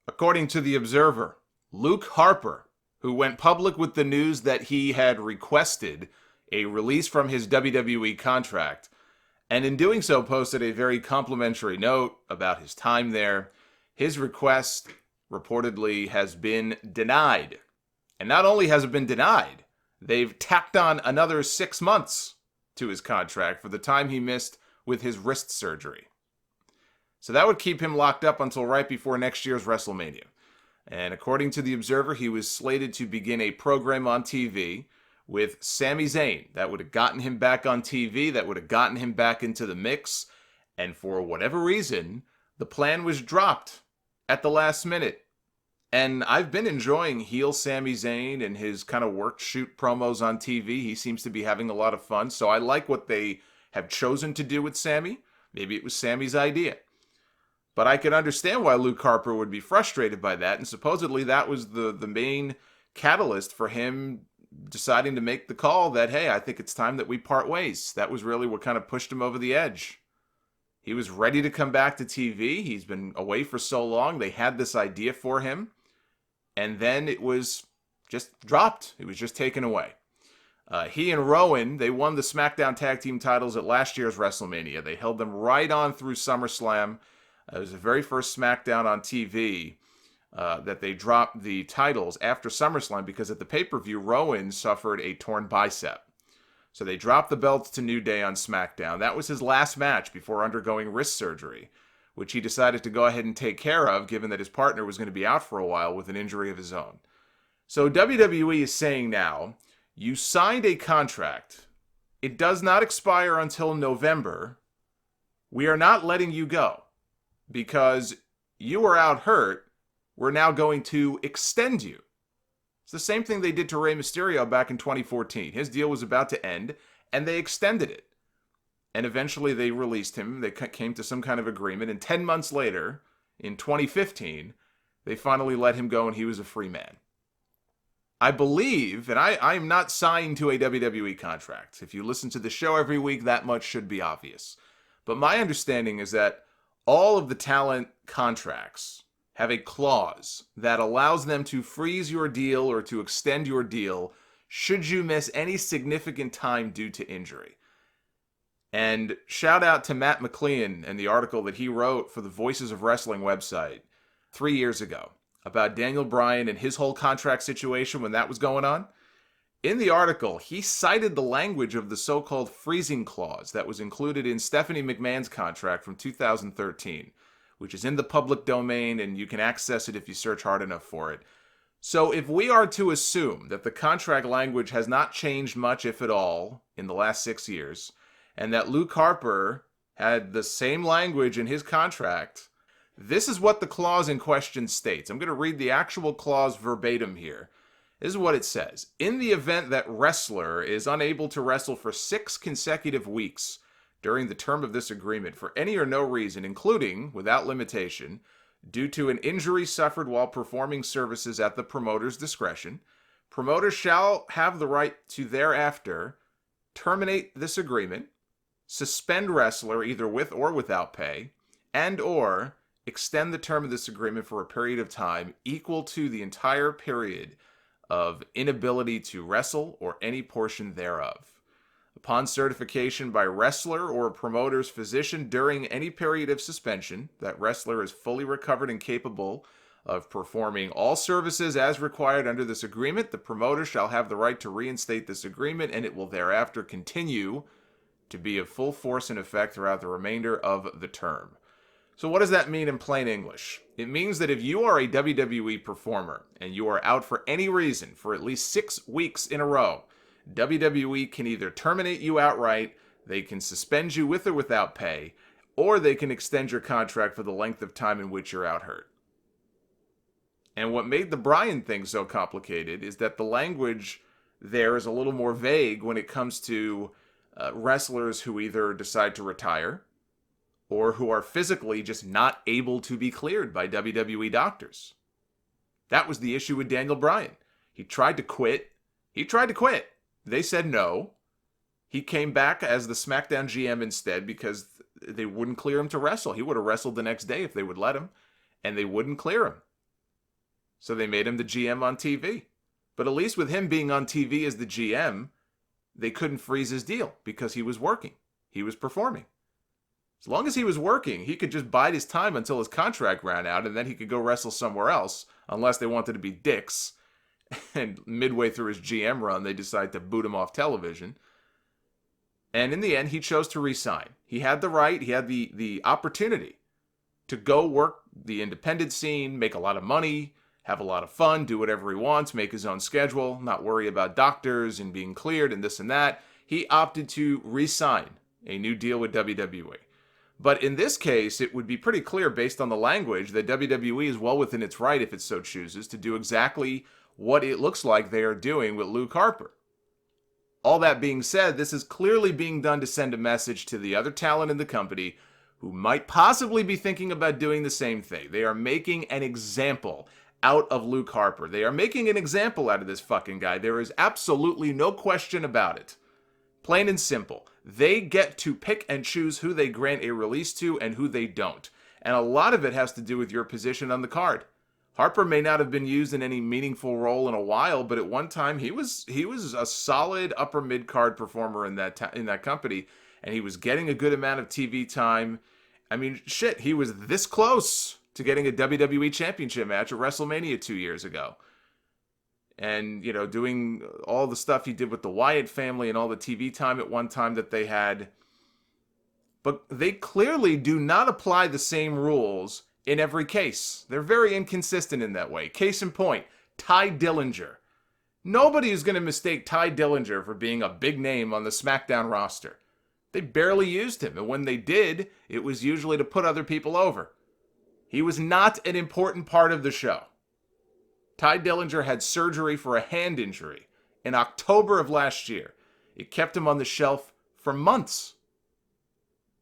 According to The Observer, Luke Harper, who went public with the news that he had requested a release from his WWE contract, and in doing so posted a very complimentary note about his time there. His request reportedly has been denied. And not only has it been denied, they've tacked on another 6 months to his contract for the time he missed with his wrist surgery. So that would keep him locked up until right before next year's WrestleMania. And according to The Observer, he was slated to begin a program on TV with Sami Zayn. That would have gotten him back on TV. That would have gotten him back into the mix. And for whatever reason, the plan was dropped at the last minute. And I've been enjoying heel Sami Zayn and his kind of work shoot promos on TV. He seems to be having a lot of fun. So I like what they have chosen to do with Sami. Maybe it was Sami's idea. But I can understand why Luke Harper would be frustrated by that. And supposedly that was the main catalyst for him deciding to make the call that, hey, I think it's time that we part ways. That was really what kind of pushed him over the edge. He was ready to come back to TV. He's been away for so long. They had this idea for him. And then it was just dropped. It was just taken away. He and Rowan, they won the SmackDown Tag Team titles at last year's WrestleMania. They held them right on through SummerSlam. It was the very first SmackDown on TV that they dropped the titles after SummerSlam because at the pay-per-view, Rowan suffered a torn bicep. So they dropped the belts to New Day on SmackDown. That was his last match before undergoing wrist surgery, which he decided to go ahead and take care of, given that his partner was going to be out for a while with an injury of his own. So WWE is saying now, you signed a contract. It does not expire until November. We are not letting you go because you were out hurt. We're now going to extend you. It's the same thing they did to Rey Mysterio back in 2014. His deal was about to end, and they extended it. And eventually they released him. They came to some kind of agreement. And 10 months later, in 2015, they finally let him go and he was a free man. I believe, and I am not signed to a WWE contract. If you listen to the show every week, that much should be obvious. But my understanding is that all of the talent contracts have a clause that allows them to freeze your deal or to extend your deal should you miss any significant time due to injury. And shout out to Matt McLean and the article that he wrote for the Voices of Wrestling website 3 years ago about Daniel Bryan and his whole contract situation when that was going on. In the article, he cited the language of the so-called freezing clause that was included in Stephanie McMahon's contract from 2013, which is in the public domain and you can access it if you search hard enough for it. So if we are to assume that the contract language has not changed much, if at all, in the last 6 years, and that Luke Harper had the same language in his contract, this is what the clause in question states. I'm going to read the actual clause verbatim here. This is what it says. In the event that wrestler is unable to wrestle for 6 consecutive weeks during the term of this agreement for any or no reason, including, without limitation, due to an injury suffered while performing services at the promoter's discretion, promoter shall have the right to thereafter terminate this agreement, suspend wrestler either with or without pay, and or extend the term of this agreement for a period of time equal to the entire period of inability to wrestle or any portion thereof. Upon certification by wrestler or a promoter's physician during any period of suspension, that wrestler is fully recovered and capable of performing all services as required under this agreement, the promoter shall have the right to reinstate this agreement, and it will thereafter continue to be of full force and effect throughout the remainder of the term. So what does that mean in plain English? It means that if you are a WWE performer and you are out for any reason for at least 6 weeks in a row, WWE can either terminate you outright, they can suspend you with or without pay, or they can extend your contract for the length of time in which you're out hurt. And what made the Bryan thing so complicated is that the language there is a little more vague when it comes to wrestlers who either decide to retire or who are physically just not able to be cleared by WWE doctors. That was the issue with Daniel Bryan. He tried to quit. They said no. He came back as the SmackDown GM instead because they wouldn't clear him to wrestle. He would have wrestled the next day if they would let him, and they wouldn't clear him. So they made him the GM on TV. But at least with him being on TV as the GM, they couldn't freeze his deal because he was working. He was performing. As long as he was working, he could just bide his time until his contract ran out, and then he could go wrestle somewhere else, unless they wanted to be dicks. And midway through his GM run, they decided to boot him off television. And in the end, he chose to resign. He had the right, he had the opportunity to go work the independent scene, make a lot of money, have a lot of fun, do whatever he wants, make his own schedule, not worry about doctors and being cleared and this and that. He opted to re-sign a new deal with WWE. But in this case, it would be pretty clear based on the language that WWE is well within its right, if it so chooses, to do exactly what it looks like they are doing with Luke Harper. All that being said, this is clearly being done to send a message to the other talent in the company who might possibly be thinking about doing the same thing. They are making an example out of Luke Harper. They are making an example out of this fucking guy. There is absolutely no question about it. Plain and simple. They get to pick and choose who they grant a release to and who they don't. And a lot of it has to do with your position on the card. Harper may not have been used in any meaningful role in a while, but at one time he was a solid upper mid-card performer in that company, and he was getting a good amount of TV time. I mean, shit, he was this close to getting a WWE Championship match at WrestleMania 2 years ago. And, you know, doing all the stuff he did with the Wyatt family and all the TV time at one time that they had. But they clearly do not apply the same rules in every case. They're very inconsistent in that way. Case in point, Ty Dillinger. Nobody is going to mistake Ty Dillinger for being a big name on the SmackDown roster. They barely used him, and when they did, it was usually to put other people over. He was not an important part of the show. Ty Dillinger had surgery for a hand injury in October of last year. It kept him on the shelf for months.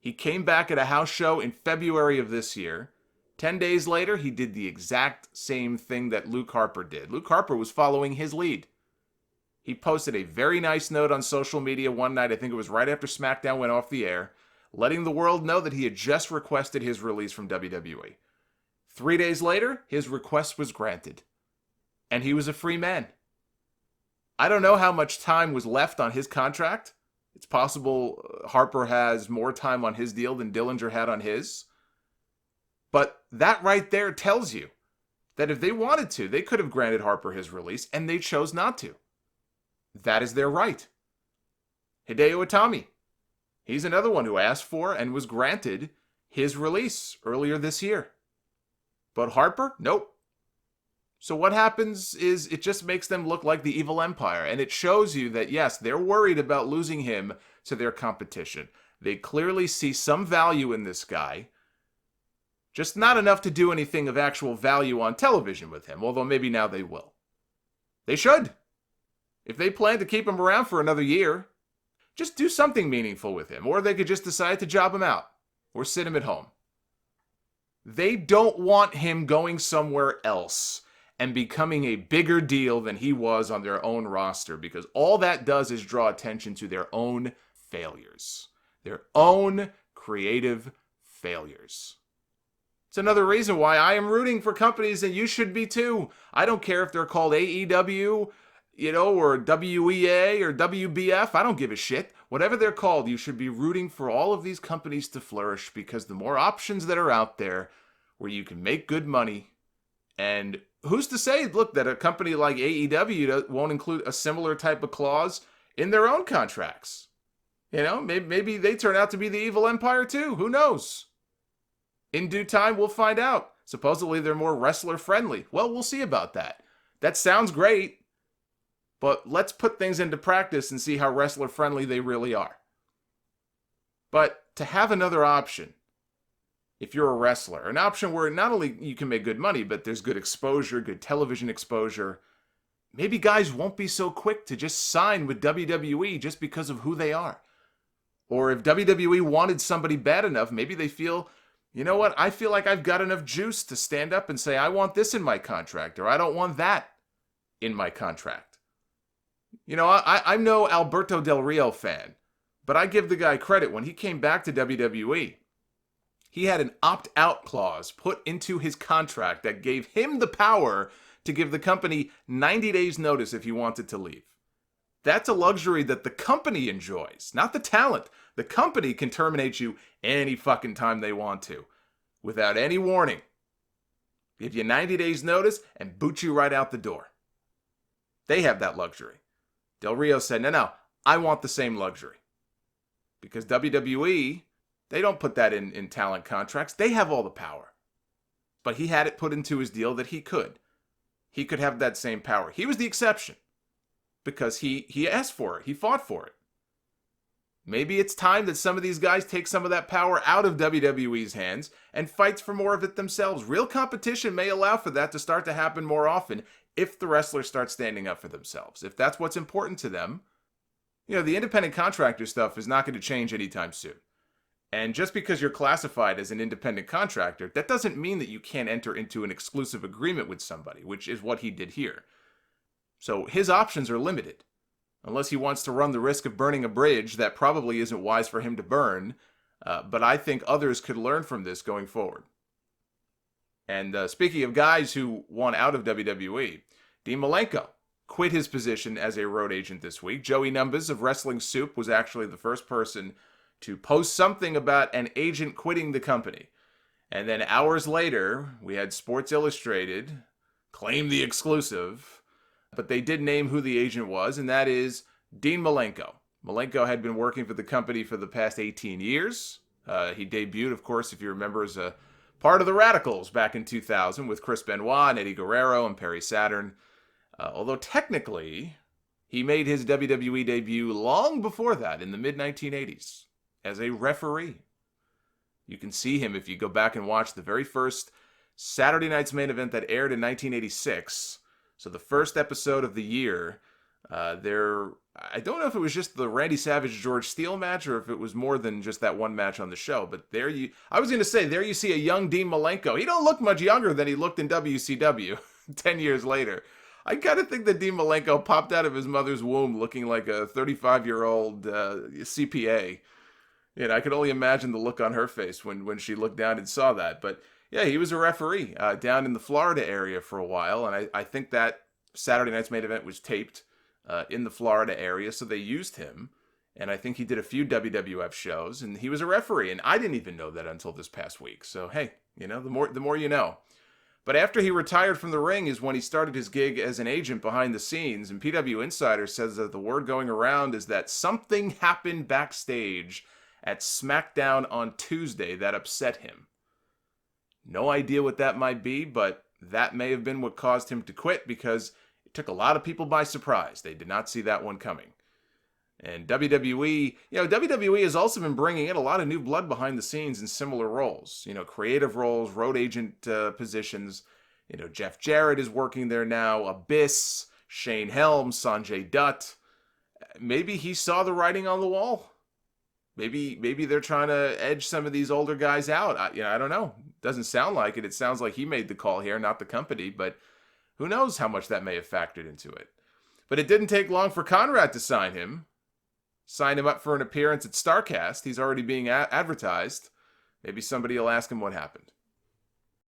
He came back at a house show in February of this year. 10 days later, he did the exact same thing that Luke Harper did. Luke Harper was following his lead. He posted a very nice note on social media one night, I think it was right after SmackDown went off the air, letting the world know that he had just requested his release from WWE. 3 days later, his request was granted. And he was a free man. I don't know how much time was left on his contract. It's possible Harper has more time on his deal than Dillinger had on his. But that right there tells you that if they wanted to, they could have granted Harper his release, and they chose not to. That is their right. Hideo Itami. He's another one who asked for and was granted his release earlier this year. But Harper? Nope. So what happens is it just makes them look like the evil empire. And it shows you that, yes, they're worried about losing him to their competition. They clearly see some value in this guy. Just not enough to do anything of actual value on television with him. Although maybe now they will. They should. If they plan to keep him around for another year, just do something meaningful with him. Or they could just decide to job him out. Or sit him at home. They don't want him going somewhere else and becoming a bigger deal than he was on their own roster, because all that does is draw attention to their own failures. Their own creative failures. It's another reason why I am rooting for companies, and you should be too. I don't care if they're called AEW, or WEA or WBF. I don't give a shit. Whatever they're called, you should be rooting for all of these companies to flourish, because the more options that are out there where you can make good money, and who's to say, look, that a company like AEW won't include a similar type of clause in their own contracts? Maybe they turn out to be the evil empire too. Who knows? In due time, we'll find out. Supposedly, they're more wrestler-friendly. Well, we'll see about that. That sounds great, but let's put things into practice and see how wrestler-friendly they really are. But to have another option, if you're a wrestler, an option where not only you can make good money, but there's good exposure, good television exposure, maybe guys won't be so quick to just sign with WWE just because of who they are. Or if WWE wanted somebody bad enough, maybe they feel, you know what, I feel like I've got enough juice to stand up and say, I want this in my contract, or I don't want that in my contract. I'm no Alberto Del Rio fan, but I give the guy credit. When he came back to WWE, He had an opt-out clause put into his contract that gave him the power to give the company 90 days notice if he wanted to leave. That's a luxury that the company enjoys, not the talent. The company can terminate you any fucking time they want to, without any warning. Give you 90 days notice and boot you right out the door. They have that luxury. Del Rio said, no, I want the same luxury. Because WWE, they don't put that in talent contracts. They have all the power. But he had it put into his deal that he could. He could have that same power. He was the exception. Because he asked for it. He fought for it. Maybe it's time that some of these guys take some of that power out of WWE's hands and fights for more of it themselves. Real competition may allow for that to start to happen more often if the wrestlers start standing up for themselves. If that's what's important to them. The independent contractor stuff is not going to change anytime soon. And just because you're classified as an independent contractor, that doesn't mean that you can't enter into an exclusive agreement with somebody, which is what he did here. So his options are limited. Unless he wants to run the risk of burning a bridge that probably isn't wise for him to burn. But I think others could learn from this going forward. And speaking of guys who want out of WWE, Dean Malenko quit his position as a road agent this week. Joey Numbers of Wrestling Soup was actually the first person to post something about an agent quitting the company. And then hours later, we had Sports Illustrated claim the exclusive. But they did name who the agent was, and that is Dean Malenko. Malenko had been working for the company for the past 18 years. He debuted, of course, if you remember, as a part of the Radicals back in 2000 with Chris Benoit and Eddie Guerrero and Perry Saturn. Although technically, he made his WWE debut long before that in the mid-1980s as a referee. You can see him if you go back and watch the very first Saturday Night's Main Event that aired in 1986. So the first episode of the year, I don't know if it was just the Randy Savage-George Steele match or if it was more than just that one match on the show. But there you see a young Dean Malenko. He don't look much younger than he looked in WCW 10 years later. I kind of think that Dean Malenko popped out of his mother's womb looking like a 35-year-old CPA. I could only imagine the look on her face when she looked down and saw that. But yeah, he was a referee down in the Florida area for a while, and I think that Saturday Night's Main Event was taped in the Florida area, so they used him, and I think he did a few WWF shows, and he was a referee, and I didn't even know that until this past week. So hey, the more you know. But after he retired from the ring is when he started his gig as an agent behind the scenes, and PW Insider says that the word going around is that something happened backstage at SmackDown on Tuesday that upset him. No idea what that might be, but that may have been what caused him to quit because it took a lot of people by surprise. They did not see that one coming. And WWE has also been bringing in a lot of new blood behind the scenes in similar roles. Creative roles, road agent positions. Jeff Jarrett is working there now. Abyss, Shane Helms, Sanjay Dutt. Maybe he saw the writing on the wall. Maybe they're trying to edge some of these older guys out. I don't know. Doesn't sound like it. It sounds like he made the call here, not the company. But who knows how much that may have factored into it. But it didn't take long for Conrad to sign him up for an appearance at StarCast. He's already being advertised. Maybe somebody will ask him what happened.